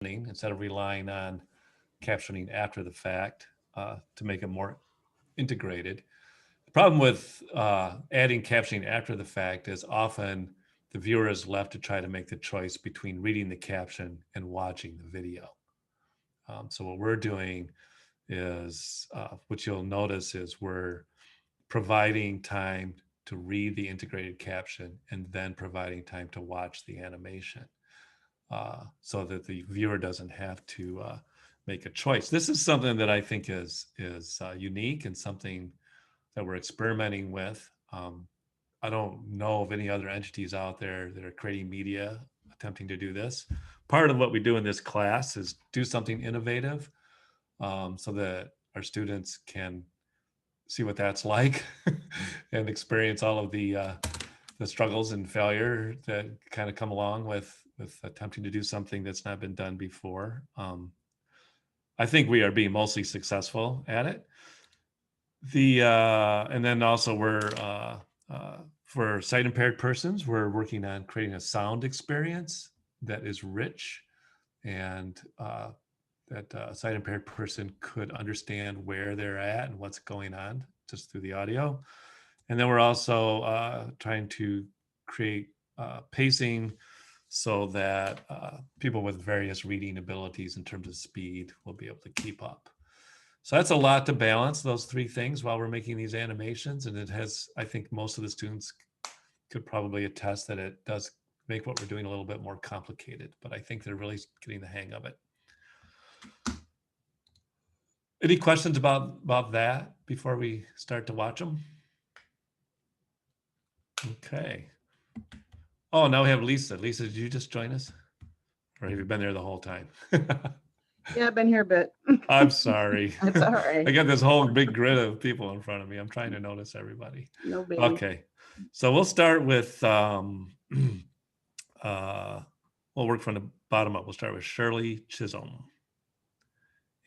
instead of relying on captioning after the fact to make it more integrated. The problem with adding captioning after the fact is often the viewer is left to try to make the choice between reading the caption and watching the video. So what we're doing is, what you'll notice is we're providing time to read the integrated caption and then providing time to watch the animation so that the viewer doesn't have to make a choice. This is something that I think is unique and something that we're experimenting with. I don't know of any other entities out there that are creating media attempting to do this. Part of what we do in this class is do something innovative so that our students can see what that's like and experience all of the struggles and failure that kind of come along with attempting to do something that's not been done before. I think we are being mostly successful at it. And then also we're for sight impaired persons, we're working on creating a sound experience that is rich and that a sight impaired person could understand where they're at and what's going on just through the audio. And then we're also trying to create pacing so that people with various reading abilities in terms of speed will be able to keep up. So that's a lot to balance, those three things, while we're making these animations. And it has, I think most of the students could probably attest that it does make what we're doing a little bit more complicated, but I think they're really getting the hang of it. Any questions about that before we start to watch them? Okay. Oh, now we have Lisa. Lisa, did you just join us? Or have you been there the whole time? Yeah, I've been here a bit. I'm sorry. It's all right. I got this whole big grid of people in front of me. I'm trying to notice everybody. No big. Okay. So we'll start with, we'll work from the bottom up. We'll start with Shirley Chisholm.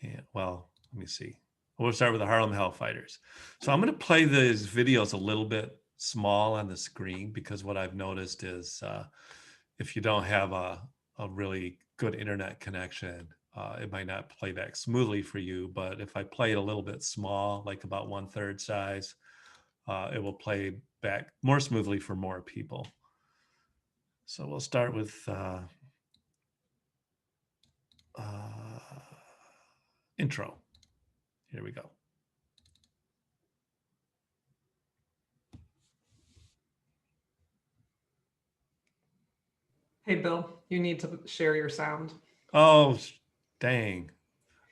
And well, let me see. We'll start with the Harlem Hellfighters. So I'm going to play these videos a little bit small on the screen because what I've noticed is if you don't have a really good internet connection, it might not play back smoothly for you. But if I play it a little bit small, like about 1/3 size, it will play back more smoothly for more people. So we'll start with intro. Here we go. Hey, Bill, you need to share your sound. Oh, dang.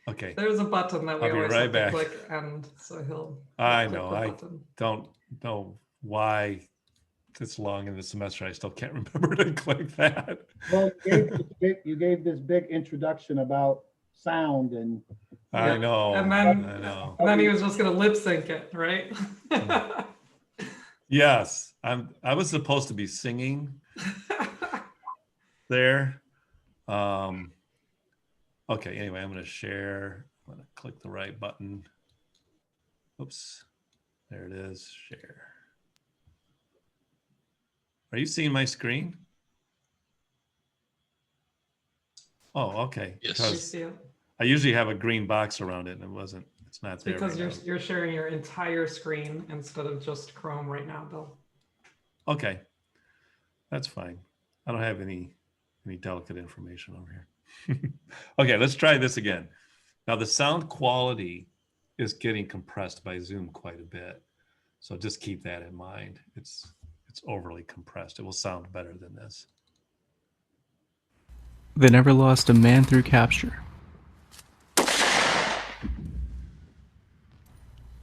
Okay. There's a button that we always have back. to click, and so he'll I click know. the I button. don't know why this long in the semester I still can't remember to click that. Well, you gave this big introduction about sound and I know. And then he was just gonna lip sync it, right? Yes, I was supposed to be singing there. Okay, anyway, I'm going to share. I'm going to click the right button. Oops, there it is, share. Are you seeing my screen? Oh, okay. Yes. Because I usually have a green box around it and it's not there. Because you're sharing your entire screen instead of just Chrome right now, Bill. Okay, that's fine. I don't have any delicate information over here. Okay, let's try this again. Now the sound quality is getting compressed by Zoom quite a bit. So just keep that in mind. It's overly compressed. It will sound better than this. They never lost a man through capture.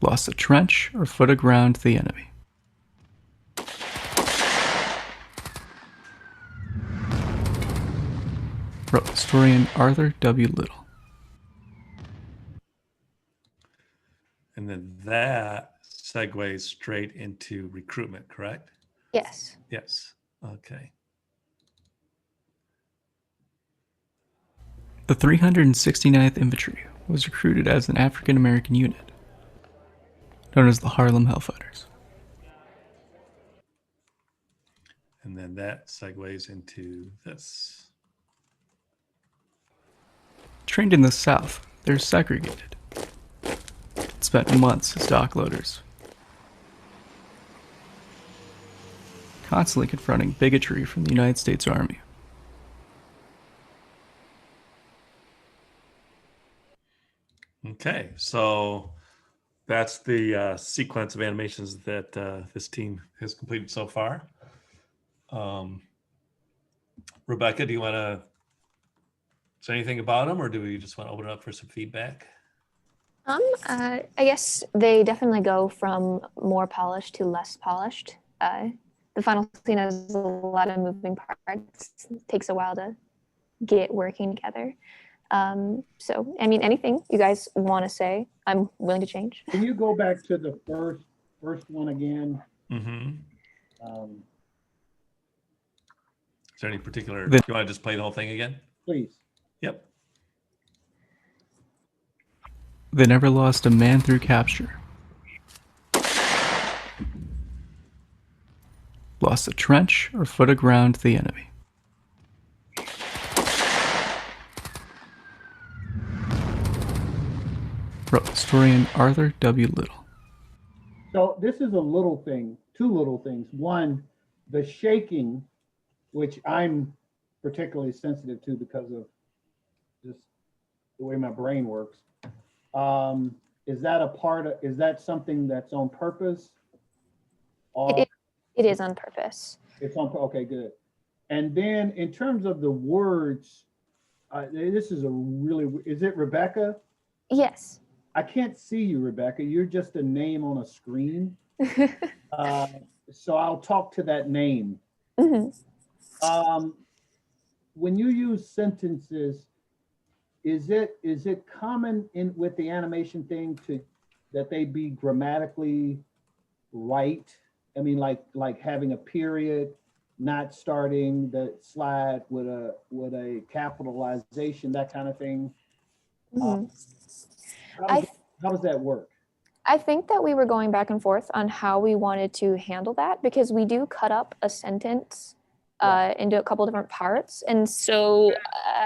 Lost a trench or foot of ground to the enemy. Wrote historian Arthur W. Little. And then that segues straight into recruitment, correct? Yes. Yes. Okay. The 369th Infantry was recruited as an African American unit, known as the Harlem Hellfighters. And then that segues into this. Trained in the South, they're segregated. Spent months as dock loaders, constantly confronting bigotry from the United States Army. Okay, so that's the sequence of animations that this team has completed so far. Rebecca, do you want to say anything about them, or do we just want to open it up for some feedback? I guess they definitely go from more polished to less polished. The final scene has a lot of moving parts. It takes a while to get working together. So, I mean, anything you guys want to say, I'm willing to change. Can you go back to the first one again? Mm-hmm. Um, Is there any particular? The- Do you want to just play the whole thing again? Please. Yep. They never lost a man through capture. Lost a trench or foot of ground to the enemy. Wrote historian Arthur W. Little. So this is a little thing, two little things. One, the shaking, which I'm particularly sensitive to because of just the way my brain works. Is that a part of, is that something that's on purpose? Or It is on purpose. it's on, okay, good. And then in terms of the words, this is a really, is it Rebecca? Yes. I can't see you, Rebecca. You're just a name on a screen. So I'll talk to that name. Mhm. When you use sentences, is it common in with the animation thing to that they be grammatically right? I mean, like having a period, not starting the slide with a capitalization, that kind of thing. Mhm. How does that work? I think that we were going back and forth on how we wanted to handle that because we do cut up a sentence into a couple different parts, and so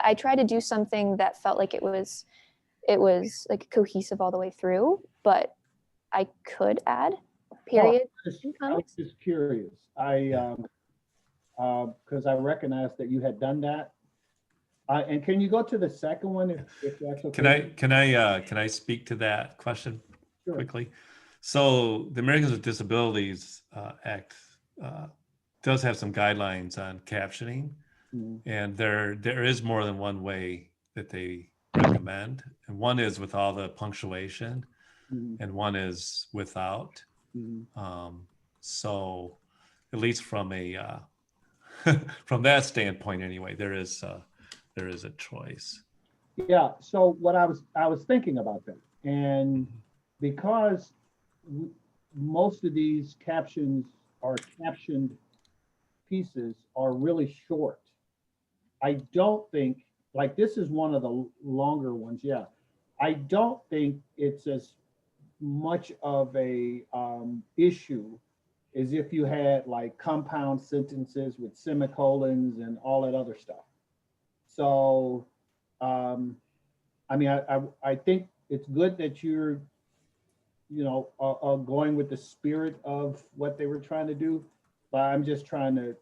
I tried to do something that felt like it was like cohesive all the way through, but I could add period. I was just curious. Because I recognized that you had done that. And can you go to the second one if that's okay? Can I speak to that question Sure. quickly? So the Americans with Disabilities Act does have some guidelines on captioning, Mhm. and there is more than one way that they recommend, and one is with all the punctuation, Mhm. and one is without. Mhm. So at least from a from that standpoint, anyway, there is a choice. Yeah, so what I was thinking about that, and because most of these captions or captioned pieces are really short, I don't think, like this is one of the longer ones, yeah. I don't think it's as much of a issue as if you had like compound sentences with semicolons and all that other stuff. So, I mean, I think it's good that you're, going with the spirit of what they were trying to do, but I'm just trying to,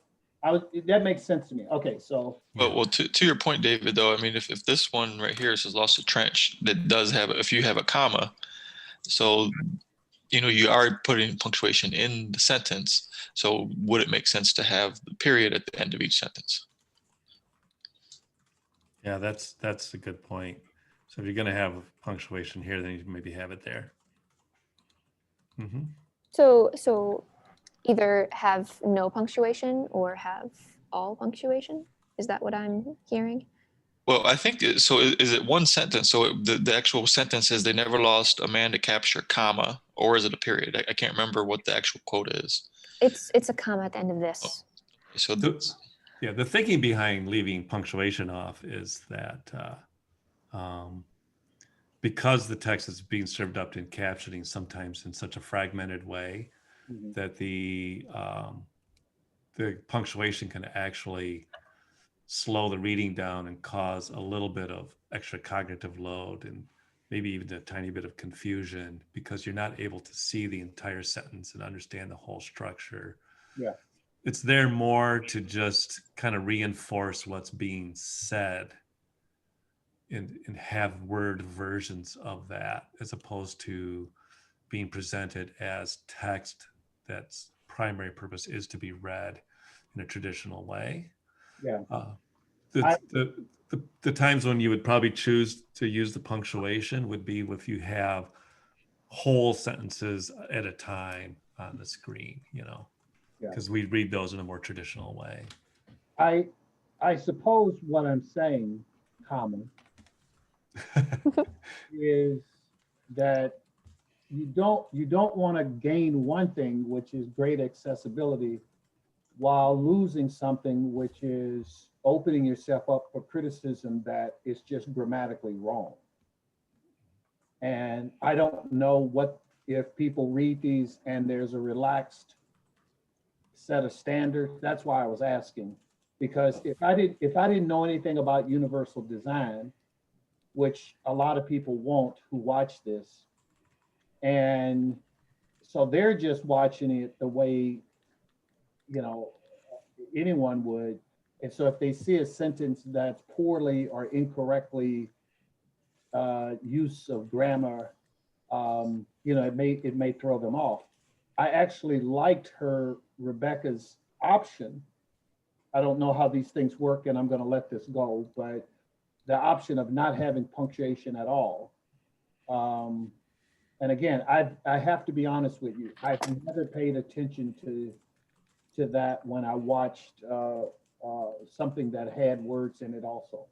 that makes sense to me. Okay, so. Well, to your point, David, though, I mean, if this one right here says lost a trench, that does have, if you have a comma, so, you are putting punctuation in the sentence. So would it make sense to have the period at the end of each sentence? Yeah, that's a good point. So if you're going to have punctuation here, then you maybe have it there. Mm-hmm. So either have no punctuation or have all punctuation. Is that what I'm hearing? Well, I think so. Is it one sentence? So the actual sentence is they never lost a man to capture, comma, or is it a period? I can't remember what the actual quote is. It's a comma at the end of this. So Yeah, the thinking behind leaving punctuation off is that because the text is being served up in captioning sometimes in such a fragmented way that the punctuation can actually slow the reading down and cause a little bit of extra cognitive load and maybe even a tiny bit of confusion because you're not able to see the entire sentence and understand the whole structure. Yeah. It's there more to just kind of reinforce what's being said and have word versions of that as opposed to being presented as text that's primary purpose is to be read in a traditional way. Yeah. The times when you would probably choose to use the punctuation would be if you have whole sentences at a time on the screen, you know, Yeah. because we read those in a more traditional way. I suppose what I'm saying, common, is that you don't want to gain one thing, which is great accessibility, while losing something which is opening yourself up for criticism that is just grammatically wrong. And I don't know what if people read these and there's a relaxed set of standards. That's why I was asking, because if I didn't know anything about universal design, which a lot of people won't who watch this, and so they're just watching it the way, you know, anyone would. And so if they see a sentence that's poorly or incorrectly use of grammar, you know, it may throw them off. I actually liked Rebecca's option. I don't know how these things work, and I'm going to let this go, but the option of not having punctuation at all. And again, I have to be honest with you. I've never paid attention to that when I watched something that had words in it also.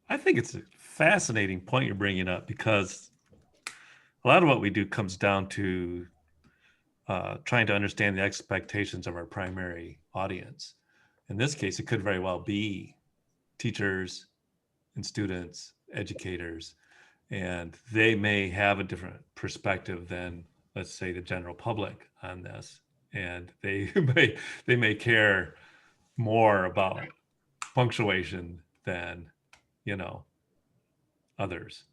I think it's a fascinating point you're bringing up because a lot of what we do comes down to trying to understand the expectations of our primary audience. In this case, it could very well be teachers and students, educators, and they may have a different perspective than, let's say, the general public on this. And they may care more about punctuation than, you know, others.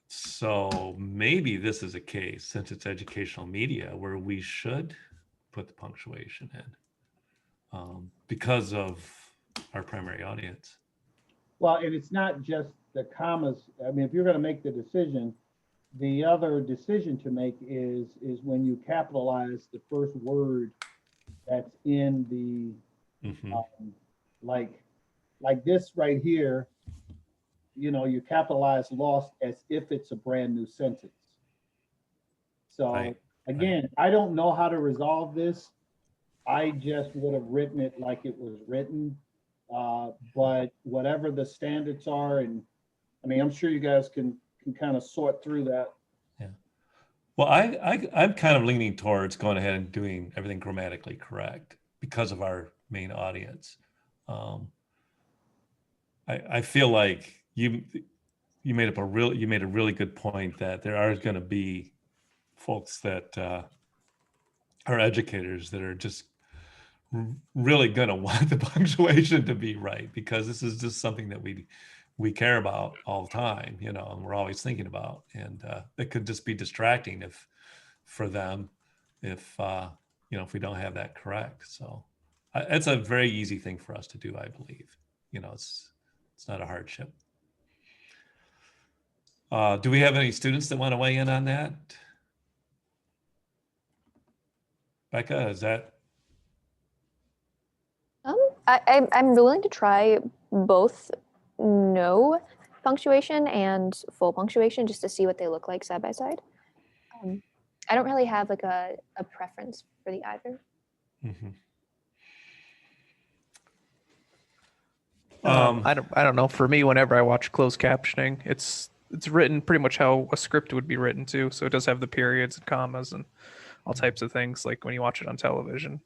So maybe this is a case, since it's educational media, where we should put the punctuation in because of our primary audience. Well, and it's not just the commas. I mean, if you're going to make the decision, the other decision to make is when you capitalize the first word that's in the like this right here, you know, you capitalize lost as if it's a brand new sentence. So Right. again, I don't know how to resolve this. I just would have written it like it was written. But whatever the standards are, and I mean, I'm sure you guys can kind of sort through that. Yeah. Well, I'm kind of leaning towards going ahead and doing everything grammatically correct because of our main audience. I feel like you made a really good point that there are going to be folks that are educators that are just really going to want the punctuation to be right because this is just something that we care about all the time, you know, and we're always thinking about, and it could just be distracting for them if you know, if we don't have that correct. So it's a very easy thing for us to do, I believe. You know, it's not a hardship. Do we have any students that want to weigh in on that? Becca, is that? I'm willing to try both no punctuation and full punctuation just to see what they look like side by side. I don't really have like a preference for the either. Mm-hmm. I don't know. For me, whenever I watch closed captioning, it's written pretty much how a script would be written too. So it does have the periods and commas and all types of things like when you watch it on television.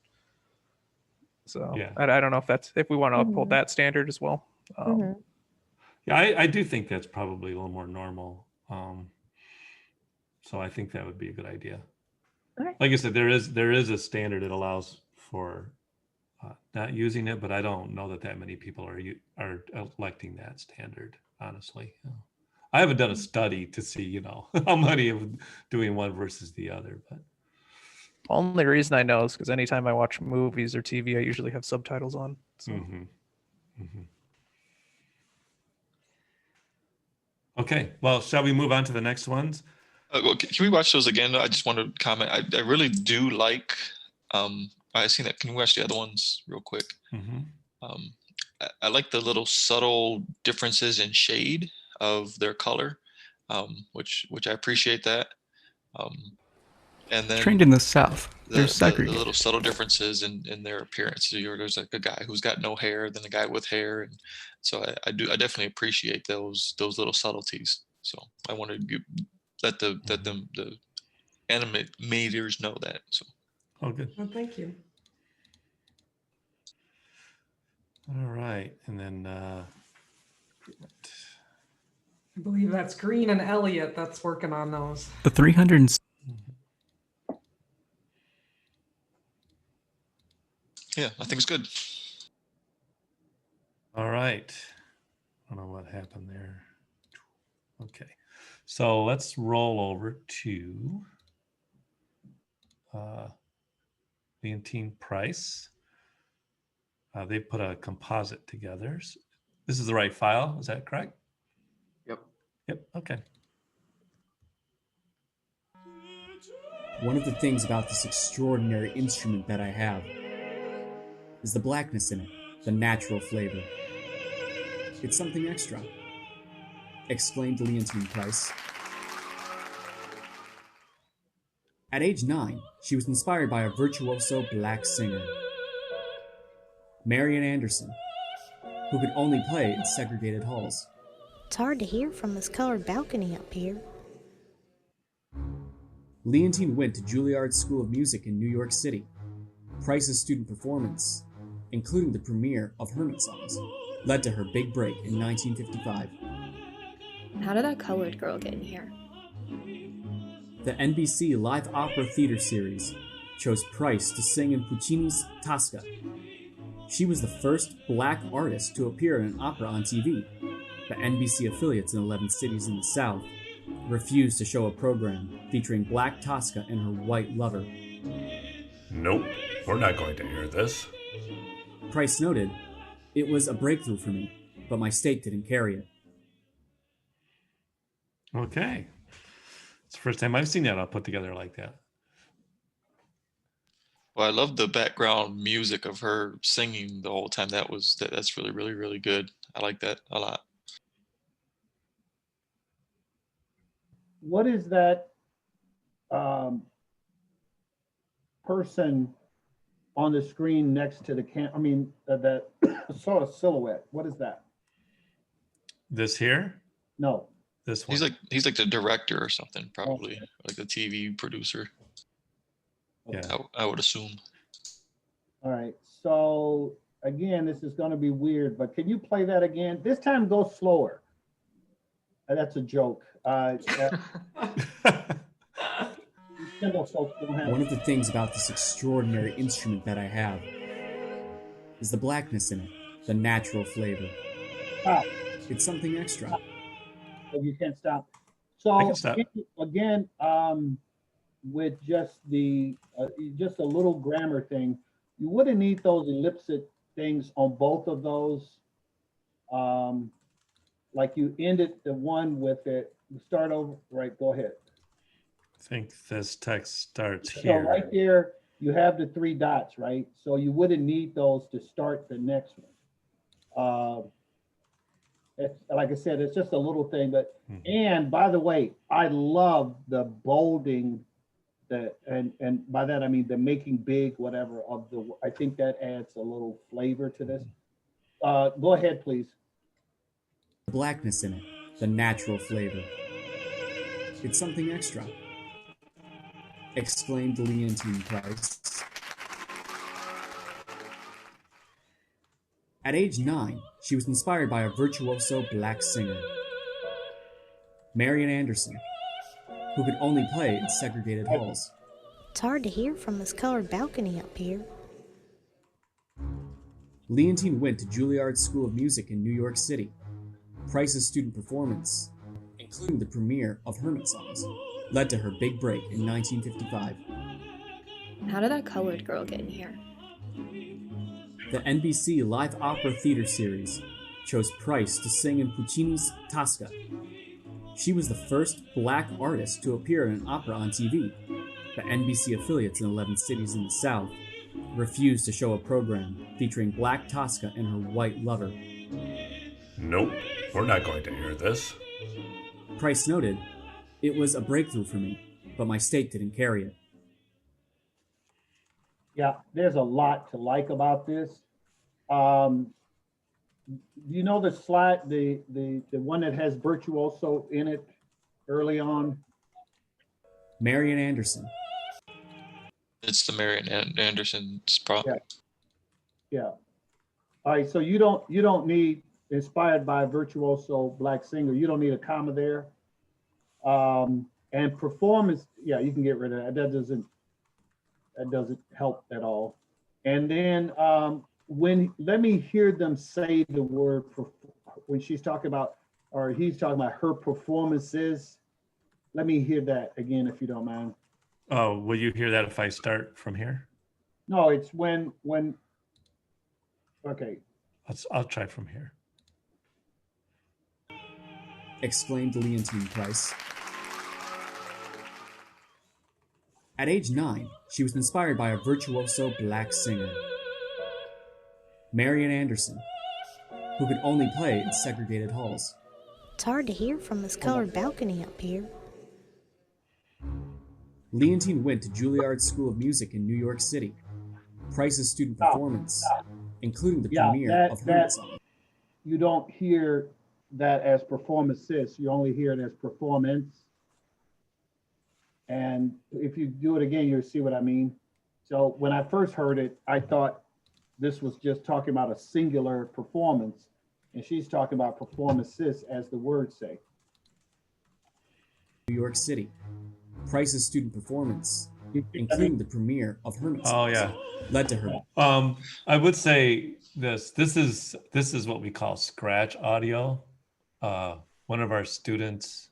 So Yeah. I don't know if we want to uphold that standard as well. Yeah, I do think that's probably a little more normal. So I think that would be a good idea. Okay. Like I said, there is a standard that allows for not using it, but I don't know that many people are electing that standard, honestly. I haven't done a study to see, how many of doing one versus the other, but Only reason I know is because anytime I watch movies or TV, I usually have subtitles on. So mhm, mhm. Okay, well, shall we move on to the next ones? Well, can we watch those again? I just want to comment. I really do like. I seen that. Can we watch the other ones real quick? Mhm. I like the little subtle differences in shade of their color, which I appreciate that. And then Trained in the South, the there's segregated. little subtle differences in their appearance. So there's like a guy who's got no hair, then a guy with hair, and so I definitely appreciate those little subtleties. So I wanted to let the animators know that. So Oh, good. Well, thank you. All right, and then I believe that's Green and Elliot that's working on those. The 300 yeah, I think it's good. all right. I don't know what happened there. Okay, so let's roll over to Leontine Price. They put a composite together. This is the right file, is that correct? Yep. Yep, okay. One of the things about this extraordinary instrument that I have is the blackness in it, the natural flavor. It's something extra, exclaimed Leontine Price. At age 9, she was inspired by a virtuoso black singer, Marian Anderson, who could only play in segregated halls. It's hard to hear from this colored balcony up here. Leontine went to Juilliard School of Music in New York City. Price's student performance, including the premiere of Hermit Songs, led to her big break in 1955. How did that colored girl get in here? The NBC Live Opera Theater series chose Price to sing in Puccini's Tosca. She was the first black artist to appear in an opera on TV. The NBC affiliates in 11 cities in the South refused to show a program featuring black Tosca and her white lover. Nope, we're not going to air this. Price noted, "It was a breakthrough for me, but my state didn't carry it." Okay. It's the first time I've seen that all put together like that. Well, I love the background music of her singing the whole time. That's really, really, really good. I like that a lot. What is that person on the screen next to the that saw a silhouette? What is that? This here? No. This one. He's like the director or something, probably like the TV producer. Yeah. I would assume. All right. So again, this is going to be weird, but can you play that again? This time go slower. That's a joke. One of the things about this extraordinary instrument that I have is the blackness in it, the natural flavor. It's something extra. You can't stop. I So can stop. again, with just just a little grammar thing, you wouldn't need those elliptic things on both of those. Like you ended the one with it. You start over, right? Go ahead. I think this text starts So here. right there, you have the 3 dots, right? So you wouldn't need those to start the next one. It's, like I said, it's just a little thing, but and by the way, I love the bolding, and by that I mean the making big whatever of the. I think that adds a little flavor to this. Go ahead, please. The blackness in it, the natural flavor. It's something extra, exclaimed Leontine Price. At age 9, she was inspired by a virtuoso black singer, Marian Anderson, who could only play in segregated halls. It's hard to hear from this colored balcony up here. Leontine went to Juilliard School of Music in New York City. Price's student performance, including the premiere of Hermit Songs, led to her big break in 1955. How did that colored girl get in here? The NBC Live Opera Theater series chose Price to sing in Puccini's Tosca. She was the first black artist to appear in an opera on TV. The NBC affiliates in 11 cities in the South refused to show a program featuring Black Tosca and her white lover. Nope, we're not going to air this. Price noted, "It was a breakthrough for me, but my state didn't carry it." Yeah, there's a lot to like about this. You know the slide, the one that has Virtuoso in it early on? Marian Anderson. It's the Marian Anderson's problem. Yeah. All right, so you don't need inspired by virtuoso black singer. You don't need a comma there. And performance, yeah, you can get rid of that. That doesn't help at all. And then let me hear them say the word when she's talking about, or he's talking about her performances. Let me hear that again, if you don't mind. Oh, will you hear that if I start from here? No, it's when, okay. I'll try from here. Exclaimed Leontine Price. At age 9, she was inspired by a virtuoso black singer, Marian Anderson, who could only play in segregated halls. It's hard to hear from this colored balcony up here. Leontine went to Juilliard School of Music in New York City. Price's student performance, including the premiere of Hermit Songs. You don't hear that as performances, you only hear it as performance. And if you do it again, you'll see what I mean. So when I first heard it, I thought this was just talking about a singular performance, and she's talking about performances as the words say. New York City. Price's student performance, including the premiere of Hermit Songs, led to her. I would say this is what we call scratch audio. One of our students,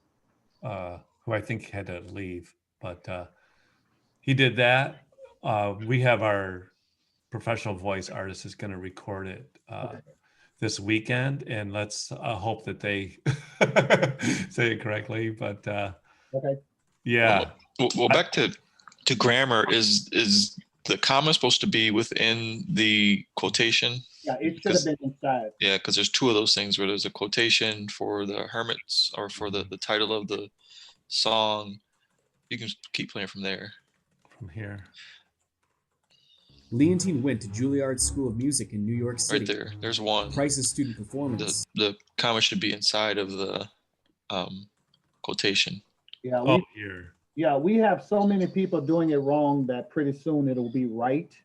who I think had to leave, but he did that. We have our professional voice artist is going to record it this weekend, and let's hope that they say it correctly. But okay. Yeah. Well, back to grammar. Is the comma supposed to be within the quotation? Yeah, it should have been inside. Yeah, because there's two of those things where there's a quotation for the hermits or for the title of the song. You can keep playing from there. From here. Leontine went to Juilliard School of Music in New York City. Right there. There's one. Price's student performance. The comma should be inside of the quotation. Yeah, we have so many people doing it wrong that pretty soon it'll be right.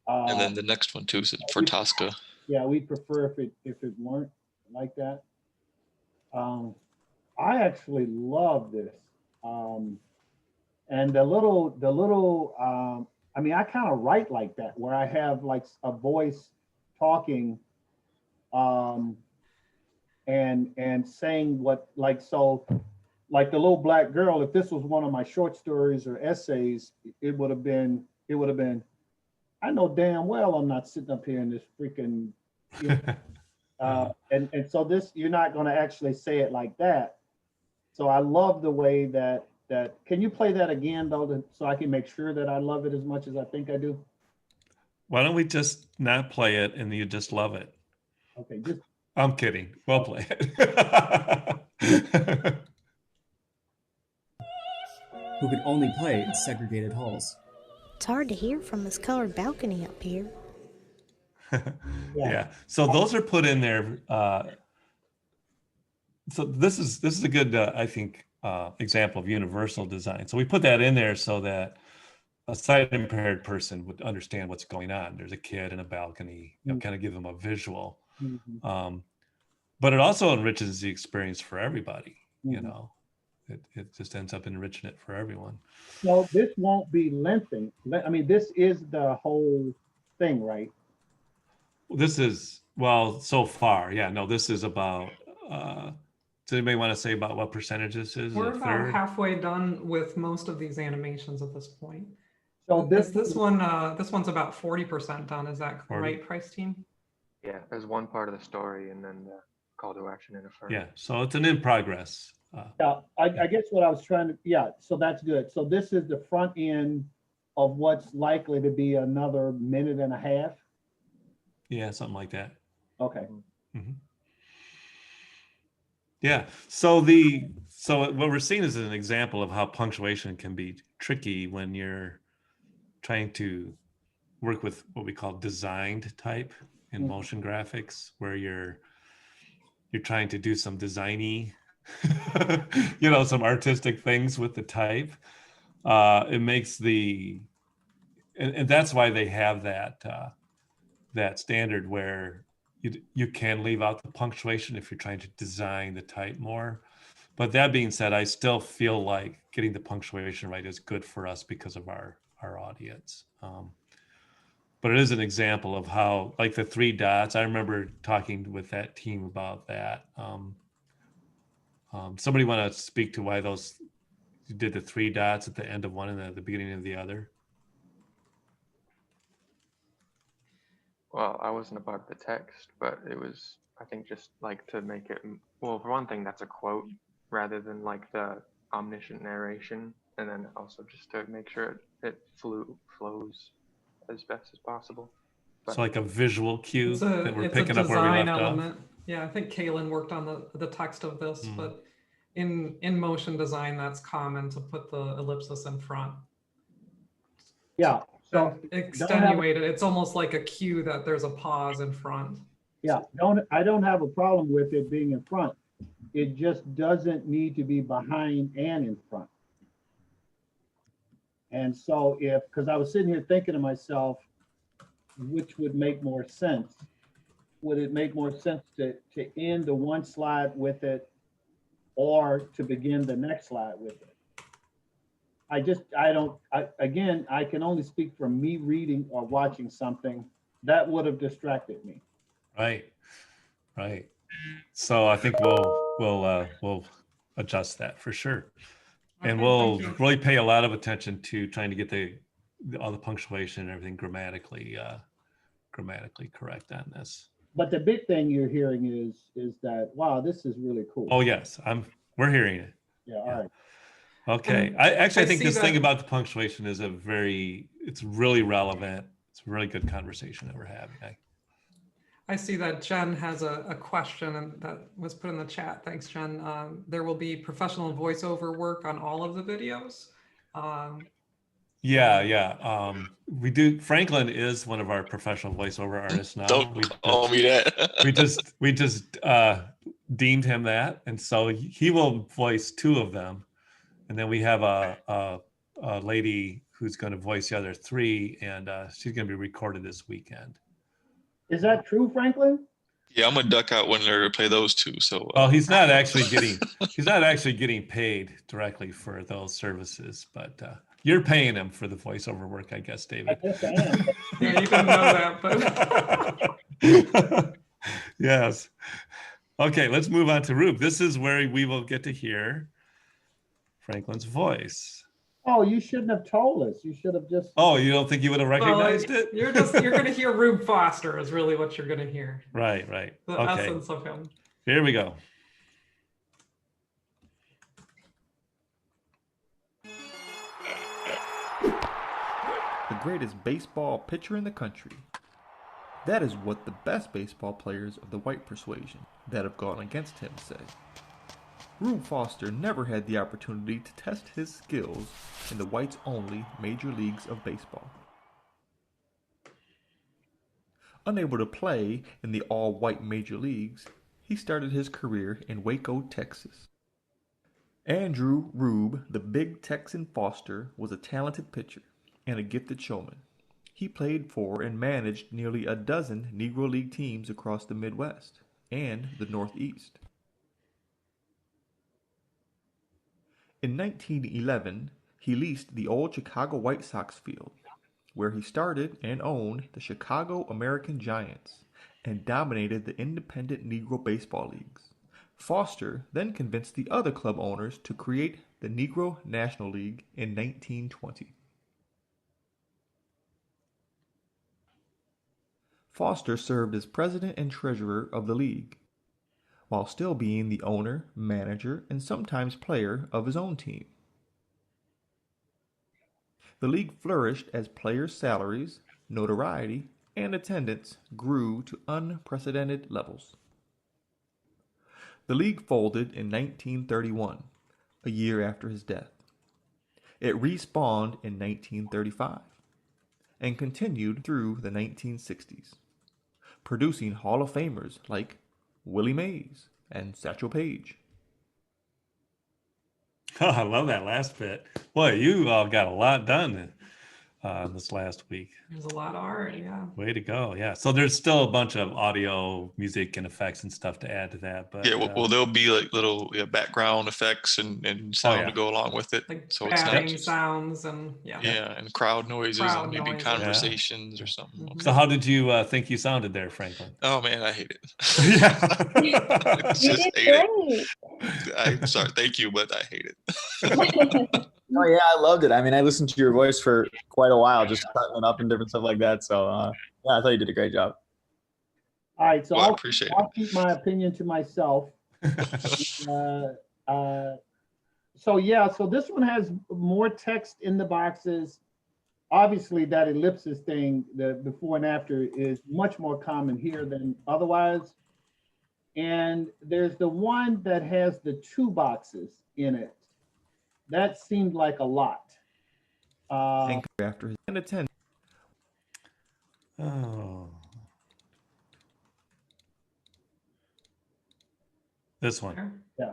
And then the next one too is for Tosca. Yeah, we'd prefer if it weren't like that. I actually love this. And the little I mean, I kind of write like that, where I have like a voice talking and saying what, like, so like the little black girl, if this was one of my short stories or essays, it would have been, I know damn well I'm not sitting up here in this freaking, and so this, you're not going to actually say it like that. So I love the way that, can you play that again though, so I can make sure that I love it as much as I think I do? Why don't we just not play it and you just love it? Okay, I'm kidding. We'll play it. Who could only play in segregated halls. It's hard to hear from this colored balcony up here. Yeah. So those are put in there. So this is a good, I think, example of universal design. So we put that in there so that a sight impaired person would understand what's going on. There's a kid in a balcony, kind of give them a visual. Mm-hmm. But it also enriches the experience for everybody. You know, it just ends up enriching it for everyone. So this won't be lengthened. I mean, this is the whole thing, right? this is, well, so far, yeah, no, this is about, does anybody want to say about what percentage this is? We're A about third? halfway done with most of these animations at this point. So This one's about 40% done. Is that 40. right, Price Team? Yeah, there's one part of the story and then the call to action in a firm. Yeah, so it's an in progress. Yeah, I guess what I was trying to, yeah, so that's good. So this is the front end of what's likely to be another minute and a half? Yeah, something like that. Okay. Yeah. So what we're seeing is an example of how punctuation can be tricky when you're trying to work with what we call designed type in motion graphics, where you're trying to do some designy, some artistic things with the type. It makes and that's why they have that standard where you can leave out the punctuation if you're trying to design the type more. But that being said, I still feel like getting the punctuation right is good for us because of our audience. But it is an example of how, like the 3 dots, I remember talking with that team about that. Somebody want to speak to why you did the 3 dots at the end of one and at the beginning of the other? Well, I wasn't about the text, but it was, I think, just like to make it, well, for one thing, that's a quote rather than like the omniscient narration. And then also just to make sure it flows as best as possible. But So like a visual cue that we're It's picking a up where we design left element. off. Yeah, I think Kaylin worked on the text of this, but in motion design, that's common to put the ellipsis in front. Yeah. So Extenuated. It's almost like a cue that there's a pause in front. yeah, I don't have a problem with it being in front. It just doesn't need to be behind and in front. And so because I was sitting here thinking to myself, which would make more sense? Would it make more sense to end the one slide with it or to begin the next slide with it? Again, I can only speak from me reading or watching something that would have distracted me. Right. So I think we'll adjust that for sure. And Okay, we'll thank you. really pay a lot of attention to trying to get all the punctuation and everything grammatically correct on this. But the big thing you're hearing is that, wow, this is really cool. Oh yes, we're hearing it. Yeah, all right. Okay. And I I think see this thing that- about the punctuation is it's really relevant. It's a really good conversation that we're having. I see that Jen has a question and that was put in the chat. Thanks, Jen. There will be professional voiceover work on all of the videos. Yeah. We do. Franklin is one of our professional voiceover artists now. Don't call me that. we just deemed him that, and so he will voice 2 of them, and then we have a lady who's going to voice the other 3, and she's going to be recorded this weekend. Is that true, Franklin? Yeah, I'm gonna duck out when they're to play those 2. So Well, he's not actually getting paid directly for those services, but you're paying him for the voiceover work, I guess, I David. guess I am. Yeah, you didn't know that, but Yes. Okay, let's move on to Rube. This is where we will get to hear Franklin's voice. Oh, you shouldn't have told us. You should have just. Oh, you don't think you would have recognized it? you're going to hear Rube Foster is really what you're going to hear. Right. The Okay, essence of him. here we go. The greatest baseball pitcher in the country. That is what the best baseball players of the white persuasion that have gone against him say. Rube Foster never had the opportunity to test his skills in the whites-only major leagues of baseball. Unable to play in the all-white major leagues, he started his career in Waco, Texas. Andrew Rube, the Big Texan Foster, was a talented pitcher and a gifted showman. He played for and managed nearly a dozen Negro League teams across the Midwest and the Northeast. In 1911, he leased the old Chicago White Sox field, where he started and owned the Chicago American Giants, and dominated the independent Negro baseball leagues. Foster then convinced the other club owners to create the Negro National League in 1920. Foster served as president and treasurer of the league, while still being the owner, manager, and sometimes player of his own team. The league flourished as players' salaries, notoriety, and attendance grew to unprecedented levels. The league folded in 1931, a year after his death. It respawned in 1935 and continued through the 1960s, producing Hall of Famers like Willie Mays and Satchel Paige. Oh, I love that last bit. Boy, you all got a lot done this last week. There's a lot of art, yeah. Way to go. Yeah. So there's still a bunch of audio, music, and effects and stuff to add to that. But Yeah, well, there'll be like little background effects and sound yeah. to go along with it. Like So it's not batting just, sounds and yeah. yeah, and crowd noises Crowd and maybe noises. conversations or something. So how did you think you sounded there, Franklin? Oh man, I hate it. Yeah. It's just hate it. I'm sorry, thank you, but I hate it. Oh yeah, I loved it. I mean, I listened to your voice for quite a while, just cutting it up and different stuff like that. So yeah, I thought you did a great job. All right, so Well, I I'll appreciate I'll keep my opinion to myself. So yeah, so this one has more text in the boxes. Obviously, that ellipsis thing, the before and after, is much more common here than otherwise. And there's the one that has the 2 boxes in it. That seemed like a lot. And after his attendance. Oh. This one. Yeah.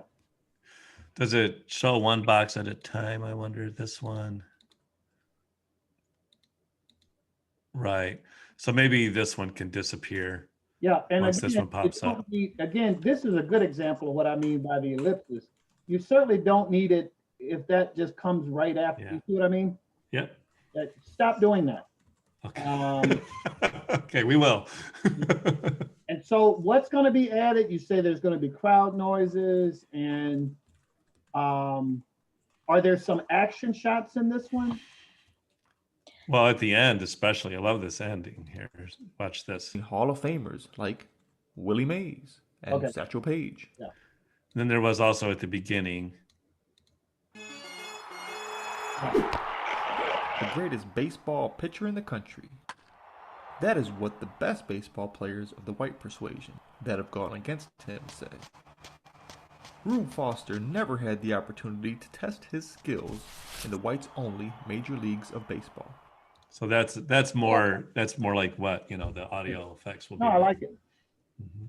Does it show one box at a time? I wonder, this one. Right. So maybe this one can disappear. Yeah, and once again, this one pops you don't up. again, this is a good example of what I mean by the ellipsis. You certainly don't need it if that just comes right after. Yeah. You see what I mean? Yep. Stop doing that. Okay. Okay, we will. And so what's going to be added? You say there's going to be crowd noises and are there some action shots in this one? Well, at the end, especially, I love this ending here. Watch this. Hall of Famers like Willie Mays and Okay. Satchel Paige. Yeah. And then there was also at the beginning. The greatest baseball pitcher in the country. That is what the best baseball players of the white persuasion that have gone against him say. Rube Foster never had the opportunity to test his skills in the whites only major leagues of baseball. So that's more like what, the audio effects will be. No, I like it. Mhm.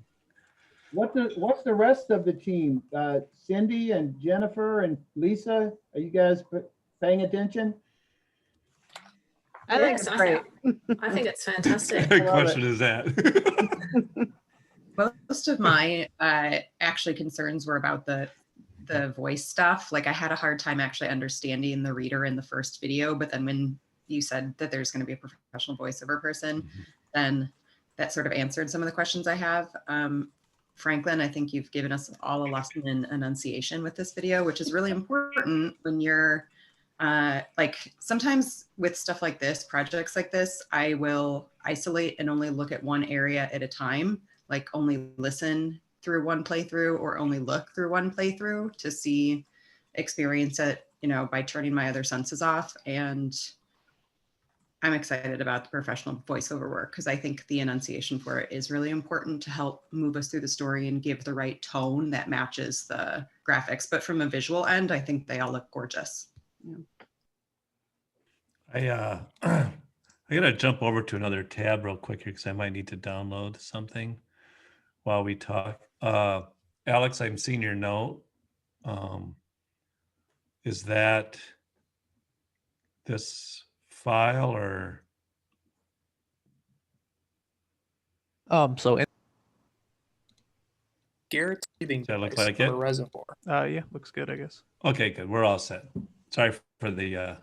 What's the rest of the team? Cindy and Jennifer and Lisa, are you guys paying attention? I think it's great. I think it's fantastic. What question is that? Most of my actually concerns were about the voice stuff. Like I had a hard time actually understanding the reader in the first video, but then when you said that there's going to be a professional voiceover person, then that sort of answered some of the questions I have. Franklin, I think you've given us all a lesson in enunciation with this video, which is really important when you're like sometimes with stuff like this, projects like this, I will isolate and only look at one area at a time, like only listen through one playthrough or only look through one playthrough to experience it, by turning my other senses off. And I'm excited about the professional voiceover work because I think the enunciation for it is really important to help move us through the story and give the right tone that matches the graphics. But from a visual end, I think they all look gorgeous. I gotta jump over to another tab real quick here because I might need to download something while we talk. Alex, I'm seeing your note. Is that this file or? So Garrett's breathing Does that look device like from it? a reservoir. yeah, looks good, I guess. Okay, good. We're all set. Sorry for the.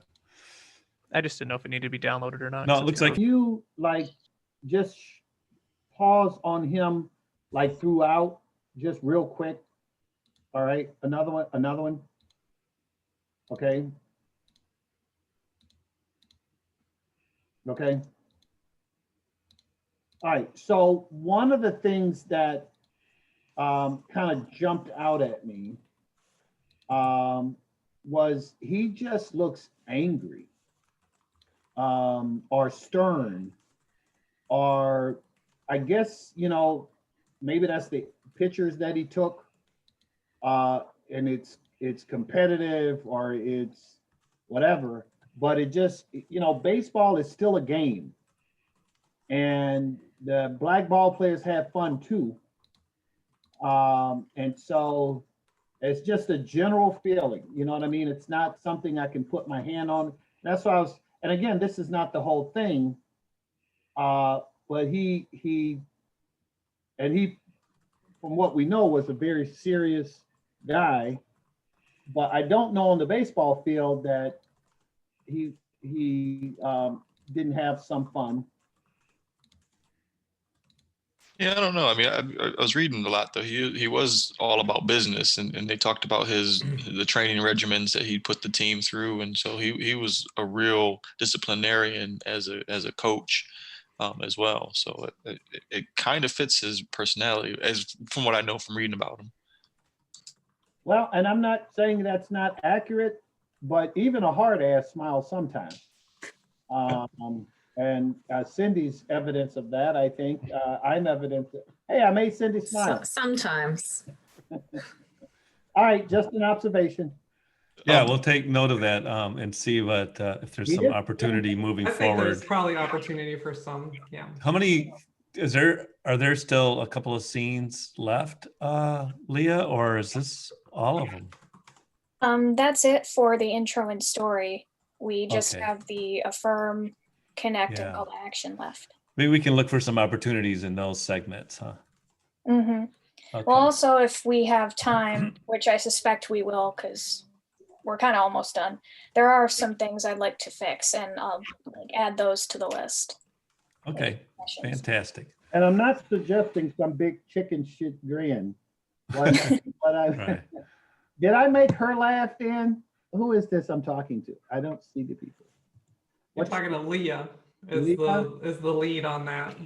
I just didn't know if it needed to be downloaded or not. No, it since looks you're- like You just pause on him like throughout, just real quick. All right, another one. Okay. Okay. All right, so one of the things that kind of jumped out at me was he just looks angry or stern, or I guess, you know, maybe that's the pictures that he took, and it's competitive or it's whatever, but it just, you know, baseball is still a game, and the black ball players have fun too. And so it's just a general feeling, you know what I mean? It's not something I can put my hand on. That's why I was, and again, this is not the whole thing, but he, from what we know, was a very serious guy, but I don't know on the baseball field that he didn't have some fun. Yeah, I don't know. I mean, I was reading a lot though. He was all about business, and they talked about the training regimens that he put the team through, and so he was a real disciplinarian as a coach as well. So it kind of fits his personality, as from what I know from reading about him. Well, and I'm not saying that's not accurate, but even a hard ass smiles sometimes. And Cindy's evidence of that, I think. I'm evidence. Hey, I made Cindy smile. Sometimes. All right, just an observation. Yeah, we'll take note of that and see what if there's some opportunity moving I think forward. there's probably opportunity for some, yeah. How many are there still a couple of scenes left, Leah, or is this all of them? That's it for the intro and story. We just Okay. have the affirm, connect, and Yeah. call to action left. Maybe we can look for some opportunities in those segments, huh? Mm-hmm. Okay. Well, also, if we have time, which I suspect we will, because we're kind of almost done, there are some things I'd like to fix, and I'll add those to the list. Okay, fantastic. And I'm not suggesting some big chicken shit grin. But Right. Did I make her laugh, Dan? Who is this I'm talking to? I don't see the people. You're talking to Leah is Leah? the lead on that.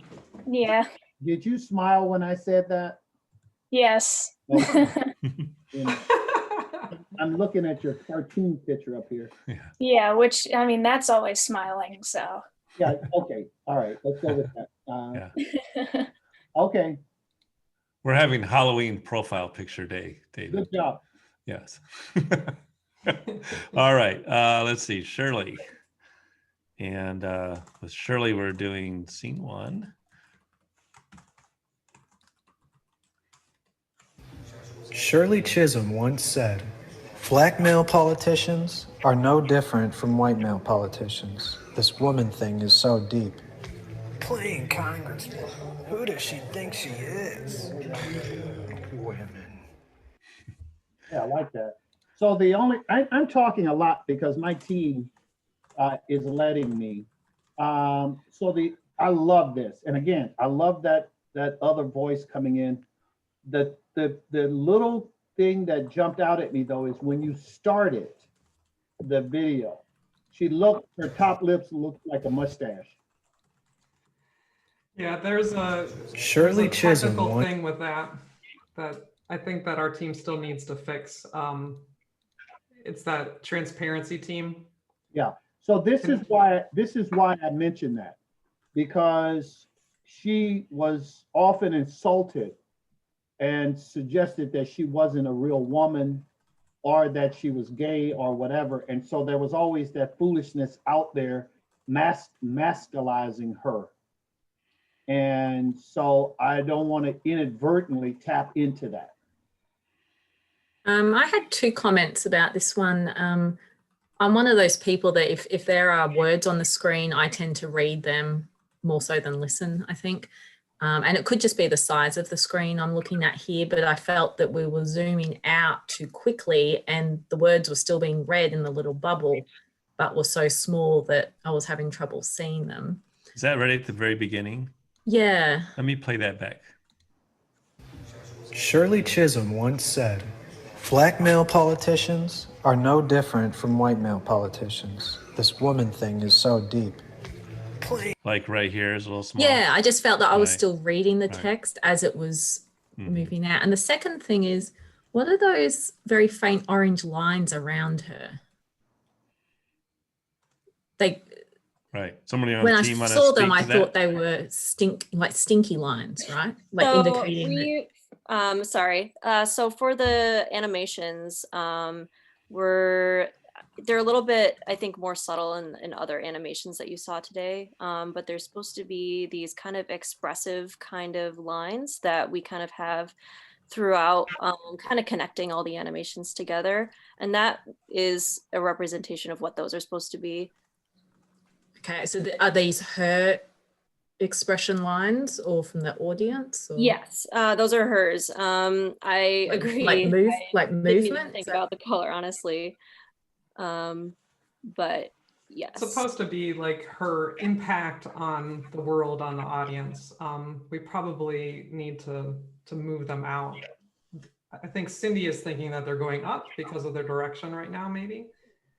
Yeah. Did you smile when I said that? Yes. I'm looking at your cartoon picture up here. Yeah, which, I mean, that's always smiling, so. Yeah, okay, all right, let's go with that. Okay, We're having Halloween profile picture day, David. good job. Yes. All right. Let's see. Shirley. And with Shirley, we're doing scene 1. Shirley Chisholm once said, "Black male politicians are no different from white male politicians. This woman thing is so deep." Playing congressman. Who does she think she is? Women. Yeah, I like that. So I'm talking a lot because my team is letting me. I love this. And again, I love that other voice coming in. The little thing that jumped out at me though is when you started the video, her top lips looked like a mustache. Yeah, there's a Shirley Chisholm technical won- thing with that I think that our team still needs to fix. It's that transparency team. Yeah. So this is why I mentioned that, because she was often insulted and suggested that she wasn't a real woman or that she was gay or whatever. And so there was always that foolishness out there masculizing her. And so I don't want to inadvertently tap into that. I had 2 comments about this one. I'm one of those people that if there are words on the screen, I tend to read them more so than listen, I think. And it could just be the size of the screen I'm looking at here, but I felt that we were zooming out too quickly and the words were still being read in the little bubble, but were so small that I was having trouble seeing them. Is that right at the very beginning? Yeah. Let me play that back. Shirley Chisholm once said, "Black male politicians are no different from white male politicians. This woman thing is so deep." Like right here is a little small. Yeah, I just felt that I was Right. still reading the Right. text as it was Mhm. moving out. And the second thing is, what are those very faint orange lines around her? They, Right. Somebody on when the I team want to saw speak them, to I that? thought they were stinky lines, right? Like So indicating that. sorry. So for the animations, they're a little bit, I think, more subtle in other animations that you saw today. But they're supposed to be these kind of expressive kind of lines that we kind of have throughout, kind of connecting all the animations together. And that is a representation of what those are supposed to be. Okay, so are these her expression lines or from the audience? Or? Yes, those are hers. I agree. Like I like didn't even movement? think about the color, honestly. But yes. It's supposed to be like her impact on the world, on the audience. We probably need to move them out. I think Cindy is thinking that they're going up because of their direction right now, maybe.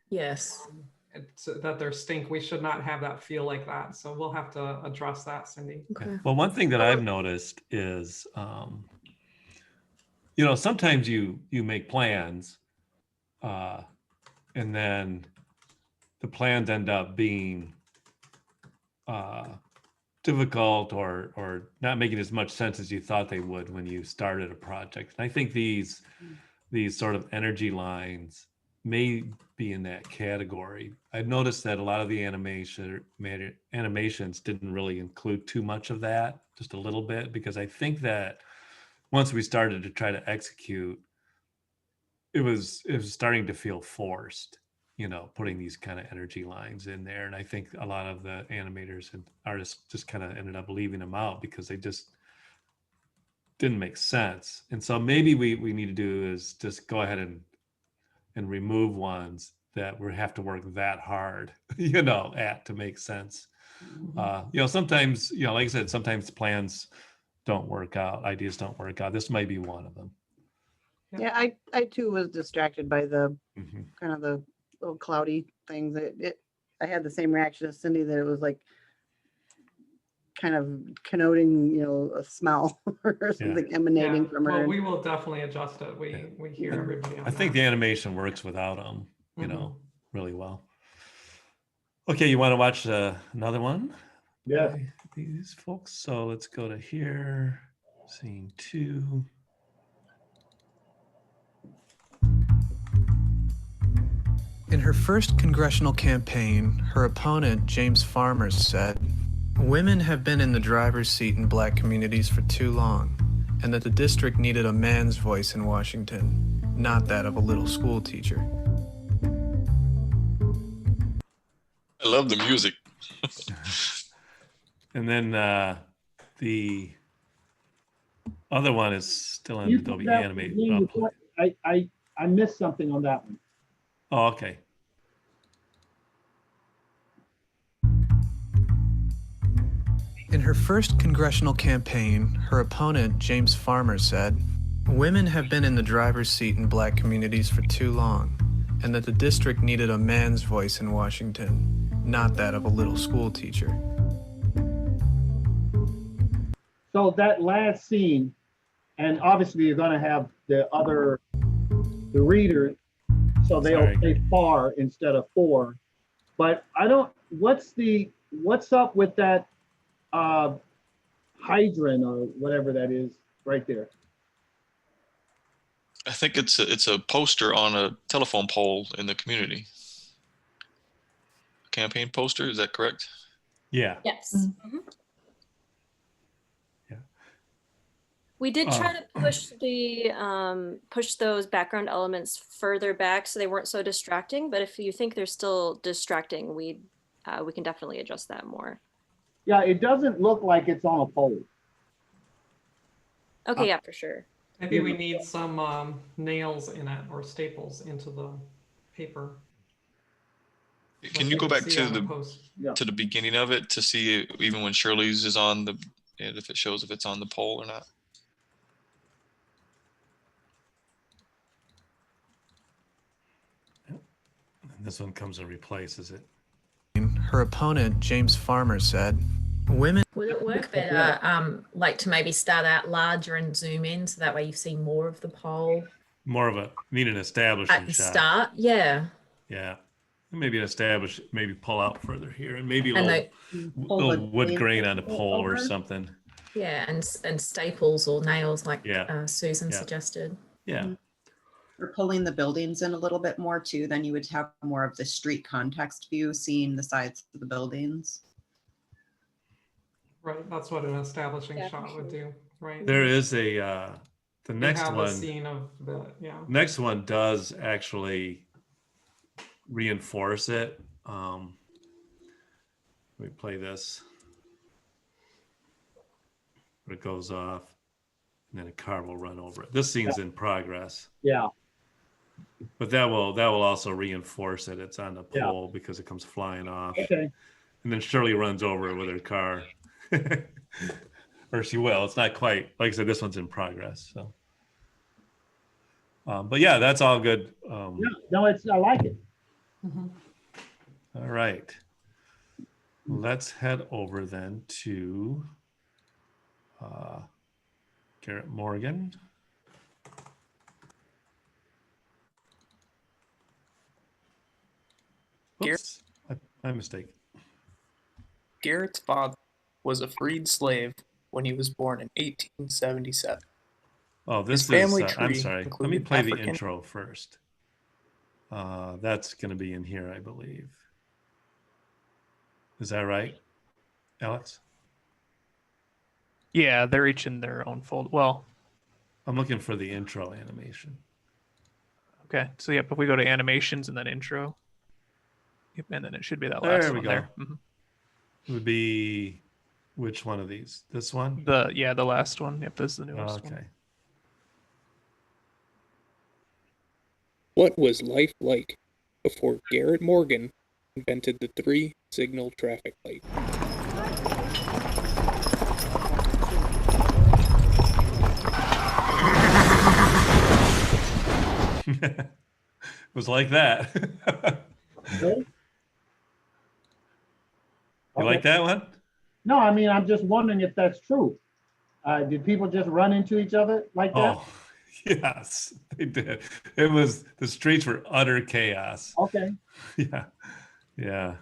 Yes. It's that they're stink. We should not have that feel like that. So we'll have to address that, Cindy. Okay. Well, one thing that I've noticed is, sometimes you make plans, and then the plans end up being difficult or not making as much sense as you thought they would when you started a project. And I think these sort of energy lines may be in that category. I've noticed that a lot of the animations didn't really include too much of that, just a little bit, because I think that once we started to try to execute, it was starting to feel forced, putting these kind of energy lines in there. And I think a lot of the animators and artists just kind of ended up leaving them out because they just didn't make sense. And so maybe we need to do is just go ahead and remove ones that we have to work that hard, to make sense. Sometimes, like I said, sometimes plans don't work out, ideas don't work out. This might be one of them. Yeah, I too was distracted by the kind of the little cloudy things. I had the same reaction as Cindy, that it was like kind of connoting, a smell or something emanating from her. Well, we will definitely adjust it. We hear everybody on I think the animation works without them, really well. Okay, you want to watch another one? Yeah. by these folks. So let's go to here, scene 2. In her first congressional campaign, her opponent, James Farmer, said, "Women have been in the driver's seat in black communities for too long, and that the district needed a man's voice in Washington, not that of a little school teacher." I love the music. And then the other one is still in You Adobe put that Animate. one in I missed something on that one. Oh, okay. In her first congressional campaign, her opponent, James Farmer, said, "Women have been in the driver's seat in black communities for too long, and that the district needed a man's voice in Washington, not that of a little school teacher." So that last scene, and obviously you're gonna have the reader, so they'll say far instead of for. But what's up with that hydrant or whatever that is right there? I think it's a poster on a telephone pole in the community. A campaign poster, is that correct? Yeah. Yes. We did try to push those background elements further back so they weren't so distracting. But if you think they're still distracting, we can definitely adjust that more. Yeah, it doesn't look like it's on a pole. Okay, yeah, for sure. Maybe we need some nails in it or staples into the paper. Can you go back to the beginning of it to see even when Shirley's is on the and if it shows if it's on the poll or not. And this one comes and replaces it. Her opponent, James Farmer, said, "Women." Would it work better, like to maybe start out larger and zoom in so that way you see more of the poll More of a need an establishing at the shot. start? Yeah. Yeah. Maybe an establish, maybe pull out further here, and maybe a And little wood grain on the pole or something. Yeah, and staples or nails like Yeah. Susan Yeah. suggested. Yeah. Or pulling the buildings in a little bit more too, then you would have more of the street context view, seeing the sides of the buildings. Right, that's what an establishing shot would do, right? There is a the You next have a one. scene of the, yeah. Next one does actually reinforce it. Let me play this. It goes off, and then a car will run over it. This scene's in progress. Yeah. But that will also reinforce it. It's on the Yeah. pole because it comes flying off. Okay. And then Shirley runs over it with her car. Or she will. It's not quite, like I said, this one's in progress. So but yeah, that's all good. Yeah, no, I like it. All right. Let's head over then to Garrett Morgan. Oops, my mistake. Garrett's father was a freed slave when he was born in 1877. Oh, this His family is, I'm tree sorry. Let me included play the African- intro first. That's going to be in here, I believe. Is that right, Alex? Yeah, they're each in their own fold. Well, I'm looking for the intro animation. okay. So yep, if we go to animations and then intro. Yep, and then it should be that last There we one go. there. Mhm. It would be which one of these? This one? The last one. Yep, this is the newest one. Okay. What was life like before Garrett Morgan invented the 3-signal traffic light? It was like that. Really? You like that one? No, I mean, I'm just wondering if that's true. Did people just run into each other like that? Oh, yes, they did. It was, the streets were utter chaos. Okay. Yeah. Yeah.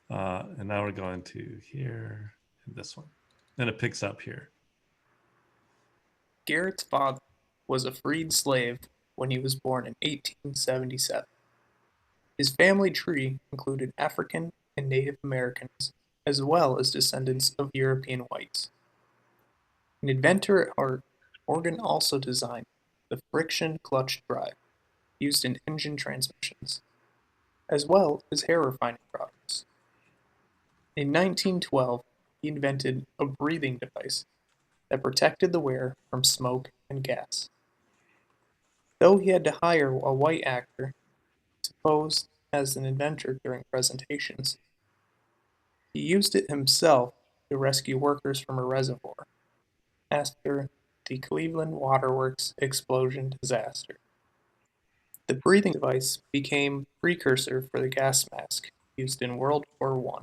And now we're going to here and this one. Then it picks up here. Garrett's father was a freed slave when he was born in 1877. His family tree included African and Native Americans, as well as descendants of European whites. An inventor at heart, Morgan also designed the friction clutch drive used in engine transmissions, as well as hair refining products. In 1912, he invented a breathing device that protected the wearer from smoke and gas. Though he had to hire a white actor to pose as an inventor during presentations, he used it himself to rescue workers from a reservoir after the Cleveland Waterworks explosion disaster. The breathing device became precursor for the gas mask used in World War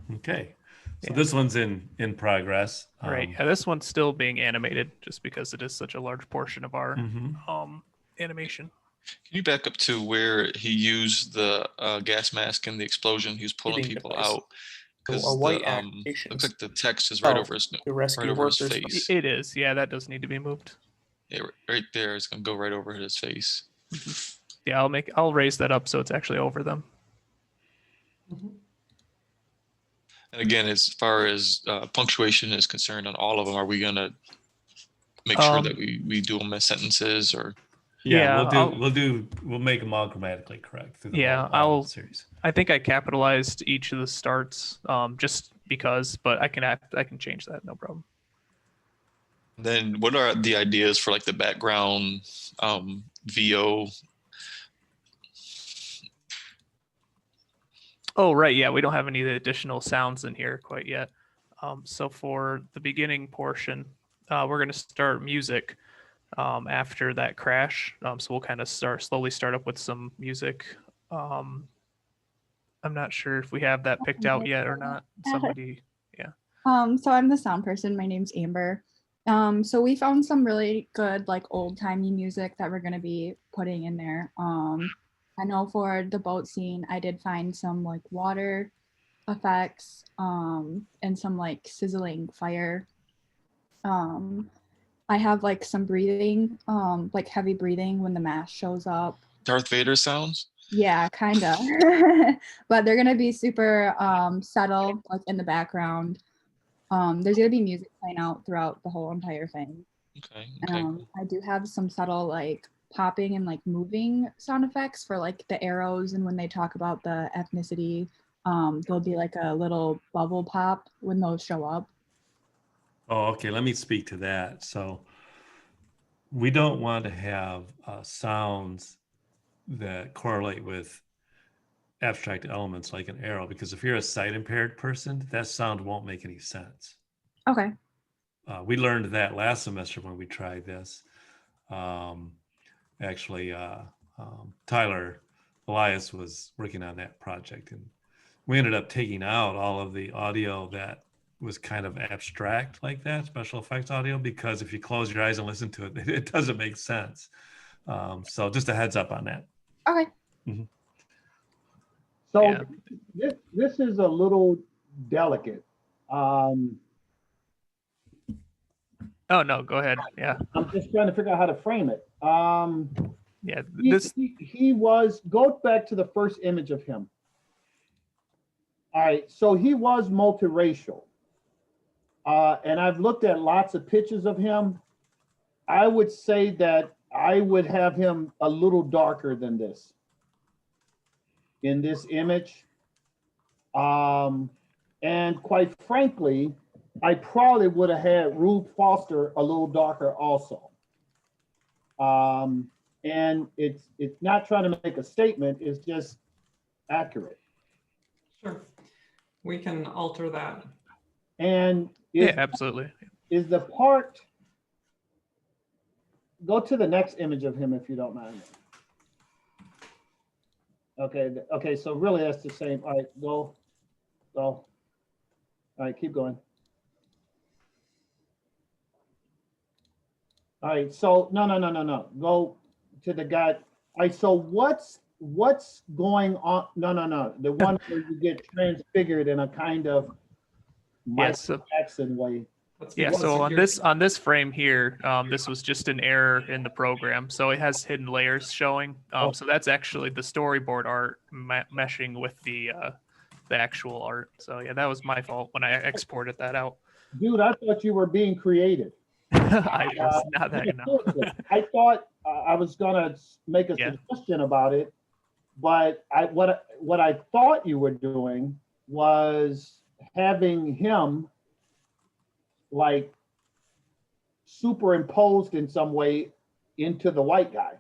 I. Okay. So this one's in progress. Right. Yeah, this one's still being animated just because it is such a large portion of our animation. Can you back up to where he used the gas mask in the explosion? He was pulling Breathing people device. out because A white the, application. looks like the text is right Oh, over his to rescue right over his workers. face. It is. Yeah, that does need to be moved. Yeah, right there. It's gonna go right over his face. Yeah, I'll raise that up so it's actually over them. And again, as far as punctuation is concerned on all of them, are we gonna make sure that we do them as sentences or? Yeah, we'll make them all grammatically correct. Through the Yeah, whole series. I think I capitalized each of the starts just because, but I can change that, no problem. Then what are the ideas for like the background VO? Oh, right. Yeah, we don't have any additional sounds in here quite yet. So for the beginning portion, we're going to start music after that crash. So we'll kind of slowly start up with some music. I'm not sure if we have that picked out yet or not. Somebody, yeah. So I'm the sound person. My name's Amber. So we found some really good like old timey music that we're gonna be putting in there. I know for the boat scene, I did find some like water effects and some like sizzling fire. I have like some breathing, like heavy breathing when the mask shows up. Darth Vader sounds? Yeah, kind of. But they're gonna be super subtle, like in the background. There's gonna be music playing out throughout the whole entire thing. Okay. I do have some subtle like popping and like moving sound effects for like the arrows, and when they talk about the ethnicity, there'll be like a little bubble pop when those show up. Oh, okay. Let me speak to that. So we don't want to have sounds that correlate with abstract elements like an arrow, because if you're a sight impaired person, that sound won't make any sense. Okay. We learned that last semester when we tried this. Actually, Tyler Elias was working on that project, and we ended up taking out all of the audio that was kind of abstract like that, special effects audio, because if you close your eyes and listen to it, it doesn't make sense. So just a heads up on that. Okay. Mm-hmm. So Yeah. this is a little delicate. Oh no, go ahead. Yeah. I'm just trying to figure out how to frame it. Yeah. He was, go back to the first image of him. All right, so he was multiracial. And I've looked at lots of pictures of him. I would say that I would have him a little darker than this in this image. And quite frankly, I probably would have had Rube Foster a little darker also. And it's not trying to make a statement, it's just accurate. Sure. We can alter that. And yeah, absolutely. Is the part, go to the next image of him if you don't mind. Okay, so really that's the same. All right, go. All right, keep going. All right, so no. Go to the guy. All right, so what's going on? No. The one where you get transfigured in a kind of Michael Jackson way. Yeah, so on this frame here, this was just an error in the program, so it has hidden layers showing. So that's actually the storyboard art meshing with the actual art. So yeah, that was my fault when I exported that out. Dude, I thought you were being creative. I was not that. No. I thought I was gonna make a suggestion about it, but what I thought you were doing was having him like superimposed in some way into the white guy.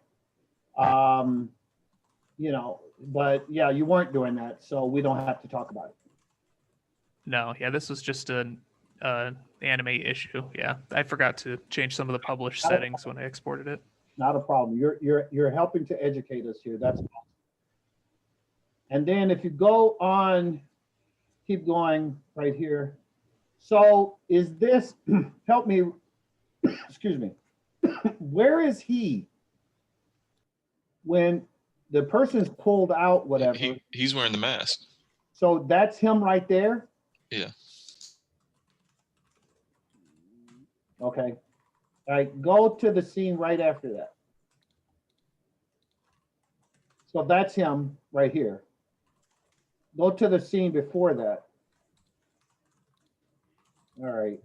But yeah, you weren't doing that, so we don't have to talk about it. No, yeah, this was just an anime issue. Yeah, I forgot to change some of the published settings when I exported it. Not a problem. You're helping to educate us here. That's awesome. And then if you go on, keep going right here. So is this, help me, excuse me, where is he when the person's pulled out, whatever? He's wearing the mask. So that's him right there? Yeah. Okay. All right, go to the scene right after that. So that's him right here. Go to the scene before that. All right.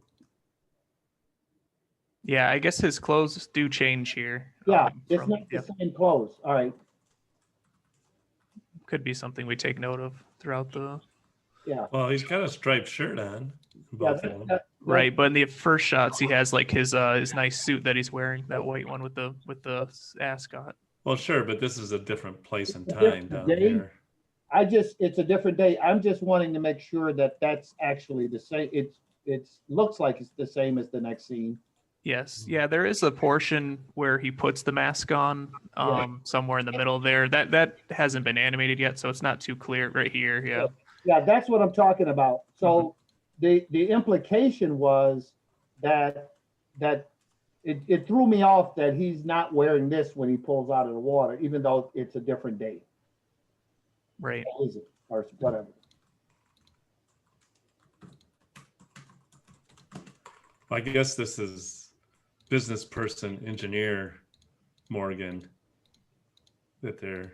Yeah, I guess his clothes do change here. Yeah, it's not the same clothes. All right. Could be something we take note of throughout the. Yeah. Well, he's got a striped shirt on. Both of them. Right, but in the first shots, he has like his nice suit that he's wearing, that white one with the ascot. Well, sure, but this is a different place and time down there. It's a different day. I'm just wanting to make sure that that's actually the same. looks like it's the same as the next scene. Yes. Yeah, there is a portion where he puts the mask on somewhere in the middle there. That hasn't been animated yet, so it's not too clear right here. Yeah. Yeah, that's what I'm talking about. So the implication was that it threw me off that he's not wearing this when he pulls out of the water, even though it's a different date. Right. Or is it? Or whatever. I guess this is business person, engineer Morgan that they're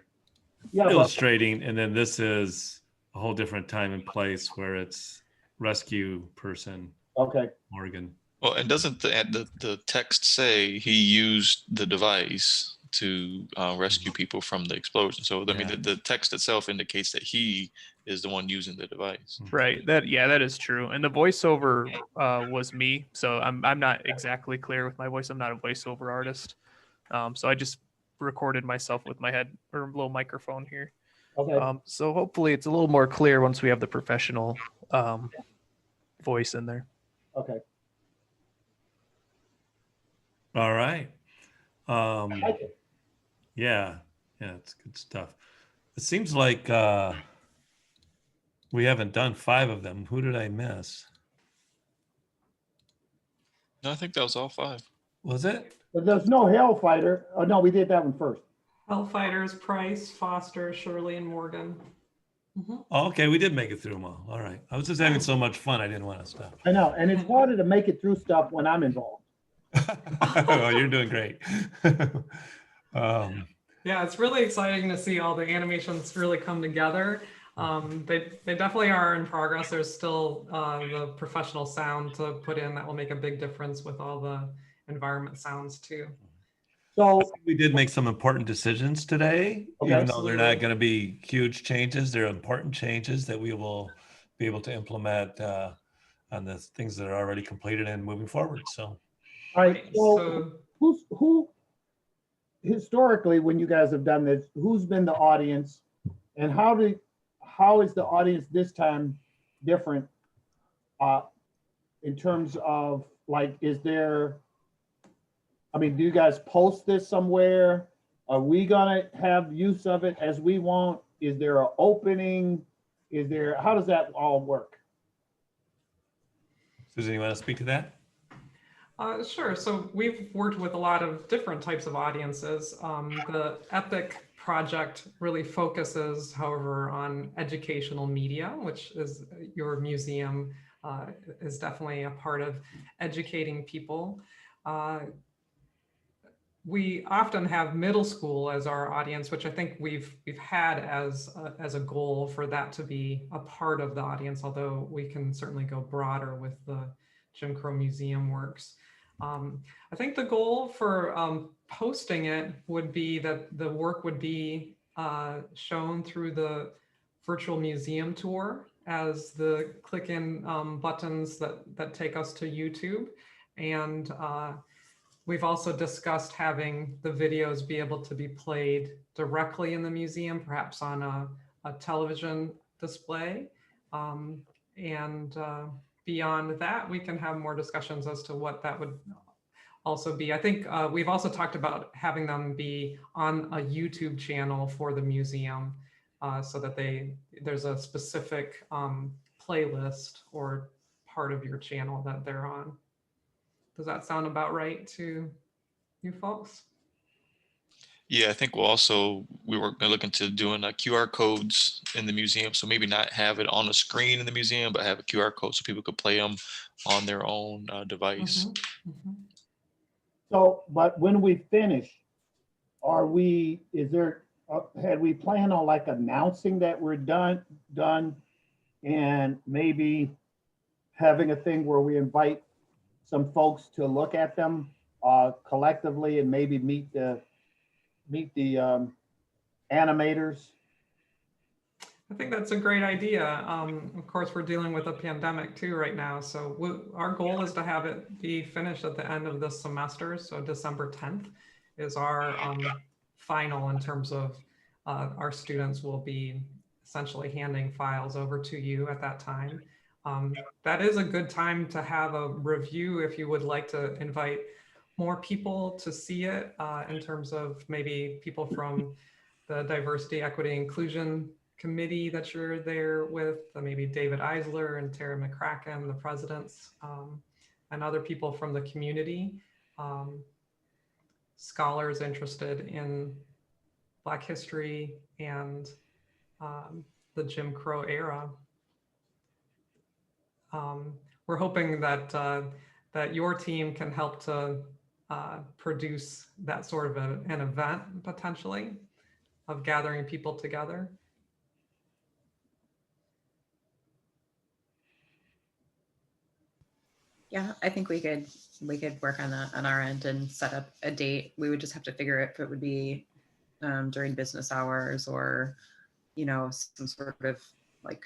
illustrating. And then this is a whole different time and place where it's rescue person. Okay. Morgan. Well, and doesn't the text say he used the device to rescue people from the explosion? So I mean, the text itself indicates that he is the one using the device. Right. That is true. And the voiceover was me, so I'm not exactly clear with my voice. I'm not a voiceover artist, so I just recorded myself with my head or little microphone here. Okay. So hopefully it's a little more clear once we have the professional voice in there. Okay. All right. Yeah, it's good stuff. It seems like we haven't done 5 of them. Who did I miss? No, I think that was all 5. Was it? But there's no Hellfighter. Oh no, we did that one first. Hellfighters, Price, Foster, Shirley, and Morgan. Oh, okay, we did make it through them all. All right. I was just having so much fun. I didn't want to stop. I know, and it's harder to make it through stuff when I'm involved. Oh, you're doing great. Yeah, it's really exciting to see all the animations really come together. They definitely are in progress. There's still the professional sound to put in that will make a big difference with all the environment sounds too. So we did make some important decisions today, even though they're not going to be huge changes. They're important changes that we will be able to implement on the things that are already completed and moving forward. So, all right. So who historically, when you guys have done this, who's been the audience, and how is the audience this time different in terms of, like, is there, I mean, do you guys post this somewhere? Are we gonna have use of it as we want? Is there an opening? How does that all work? Susan, you want to speak to that? Sure. So we've worked with a lot of different types of audiences. The EPIC project really focuses, however, on educational media, which is your museum is definitely a part of educating people. We often have middle school as our audience, which I think we've had as a goal for that to be a part of the audience, although we can certainly go broader with the Jim Crow Museum works. I think the goal for posting it would be that the work would be shown through the virtual museum tour as the click-in buttons that take us to YouTube. And we've also discussed having the videos be able to be played directly in the museum, perhaps on a television display. Beyond that, we can have more discussions as to what that would also be. I think we've also talked about having them be on a YouTube channel for the museum so that there's a specific playlist or part of your channel that they're on. Does that sound about right to you folks? Yeah, I think we were looking to doing QR codes in the museum. So maybe not have it on a screen in the museum, but have a QR code so people could play them on their own device. So, but when we finish, had we planned on like announcing that we're done and maybe having a thing where we invite some folks to look at them collectively and maybe meet the animators? I think that's a great idea. Of course, we're dealing with a pandemic too right now. So our goal is to have it be finished at the end of this semester. So December 10th is our final in terms of our students will be essentially handing files over to you at that time. That is a good time to have a review if you would like to invite more people to see it, in terms of maybe people from the Diversity, Equity, Inclusion Committee that you're there with, maybe David Eisler and Tara McCracken, the presidents, and other people from the community, scholars interested in Black history and the Jim Crow era. We're hoping that that your team can help to produce that sort of an event potentially of gathering people together. Yeah, I think we could work on that on our end and set up a date. We would just have to figure if it would be during business hours or, you know, some sort of like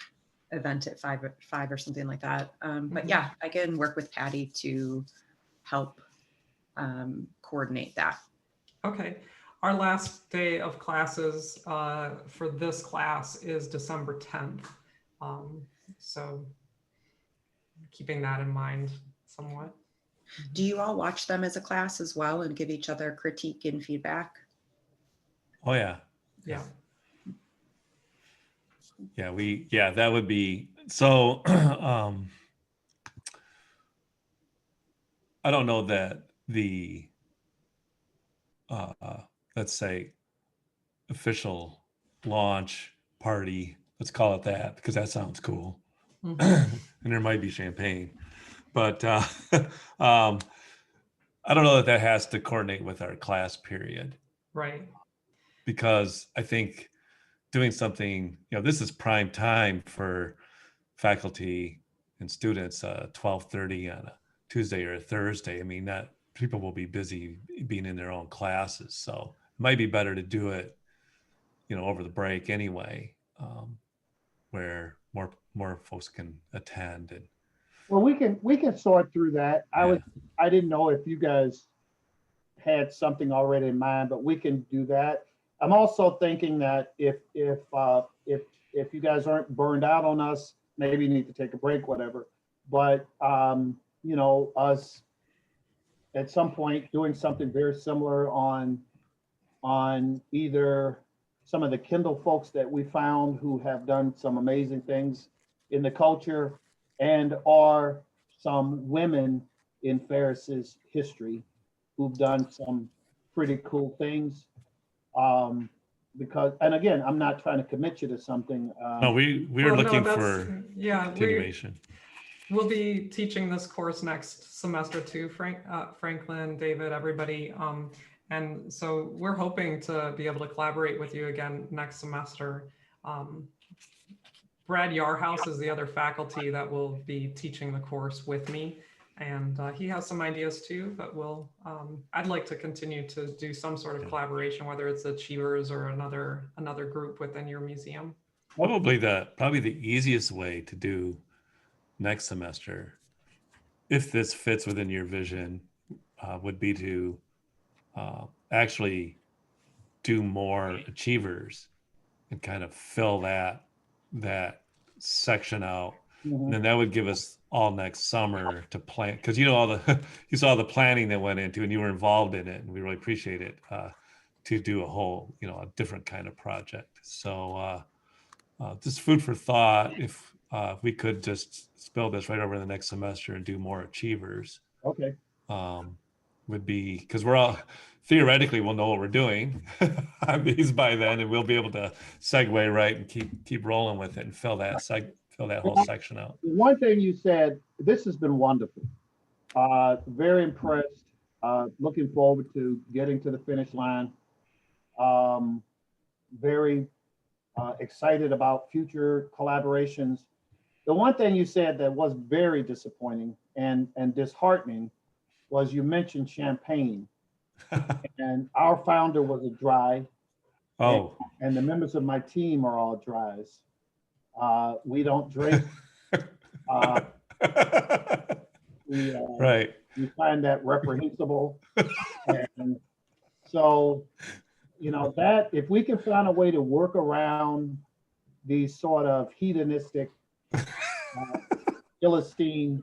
event at five or something like that. But yeah, I can work with Patty to help coordinate that. Okay. Our last day of classes for this class is December 10th. So keeping that in mind somewhat. Do you all watch them as a class as well and give each other critique and feedback? Oh yeah. Yeah. Yeah, that would be so. I don't know that the let's say official launch party, let's call it that because that sounds cool. And there might be champagne, but I don't know that has to coordinate with our class period. Right. Because I think doing something, this is prime time for faculty and students, 12:30 on a Tuesday or a Thursday. I mean, that people will be busy being in their own classes. So it might be better to do it, over the break anyway, where more folks can attend. And well, we can sort through that. I didn't know if you guys had something already in mind, but we can do that. I'm also thinking that if you guys aren't burned out on us, maybe you need to take a break, whatever. But us at some point doing something very similar on either some of the Kindle folks that we found who have done some amazing things in the culture, and or some women in Ferris's history who've done some pretty cool things. Because, and again, I'm not trying to commit you to something. No, we're looking for continuation. We'll be teaching this course next semester too, Franklin, David, everybody. And so we're hoping to be able to collaborate with you again next semester. Brad Yarhouse is the other faculty that will be teaching the course with me. And he has some ideas too, but I'd like to continue to do some sort of collaboration, whether it's Achievers or another group within your museum. Probably the easiest way to do next semester, if this fits within your vision, would be to actually do more Achievers and kind of fill that section out. Mm-hmm. And then that would give us all next summer to plan, because you saw the planning that went into, and you were involved in it, and we really appreciate it, to do a whole, a different kind of project. So just food for thought, if we could just spill this right over the next semester and do more Achievers. Okay. Would be, because we're all theoretically we'll know what we're doing by then, and we'll be able to segue right and keep rolling with it and fill that whole section out. One thing you said, this has been wonderful. Very impressed. Looking forward to getting to the finish line. Very excited about future collaborations. The one thing you said that was very disappointing and disheartening was you mentioned champagne. And our founder was a dry. Oh. And the members of my team are all dries. We don't drink. Right. We find that reprehensible. And so, that if we can find a way to work around these sort of hedonistic Philistine,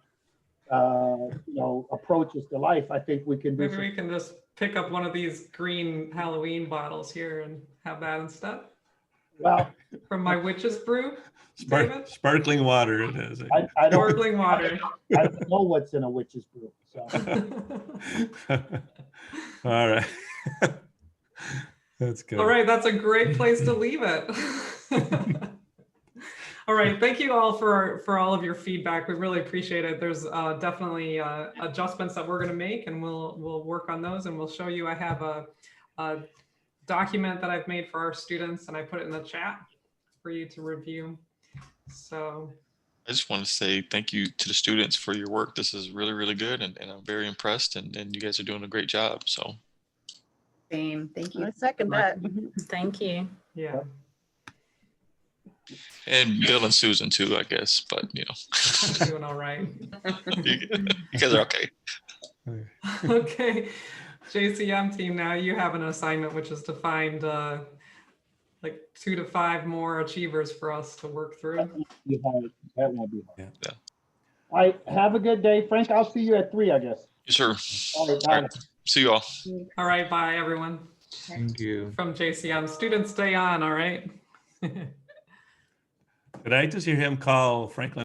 approaches to life, I think we can do. Maybe we can just pick up one of these green Halloween bottles here and have that instead. Well, from my witch's brew, David? Sparkling water it is. I don't, Sparkling water. I don't know what's in a witch's brew. So. All right. That's good. All right, that's a great place to leave it. All right, thank you all for all of your feedback. We really appreciate it. There's definitely adjustments that we're going to make, and we'll work on those, and we'll show you. I have a document that I've made for our students, and I put it in the chat for you to review. So I just want to say thank you to the students for your work. This is really, really good, and I'm very impressed, and you guys are doing a great job. So same. Thank you. I second that. Thank you. Yeah. And Bill and Susan too, I guess, but doing all right. you guys are okay. Okay, JCM team, now you have an assignment, which is to find like 2 to 5 more achievers for us to work through. That won't be hard. Yeah. All right, have a good day, Frank. I'll see you at 3, I guess. Yes, sir. All right, All right. See you all. All right, bye everyone. Thank you. From JCM, students stay on, all right? Did I just hear him call Franklin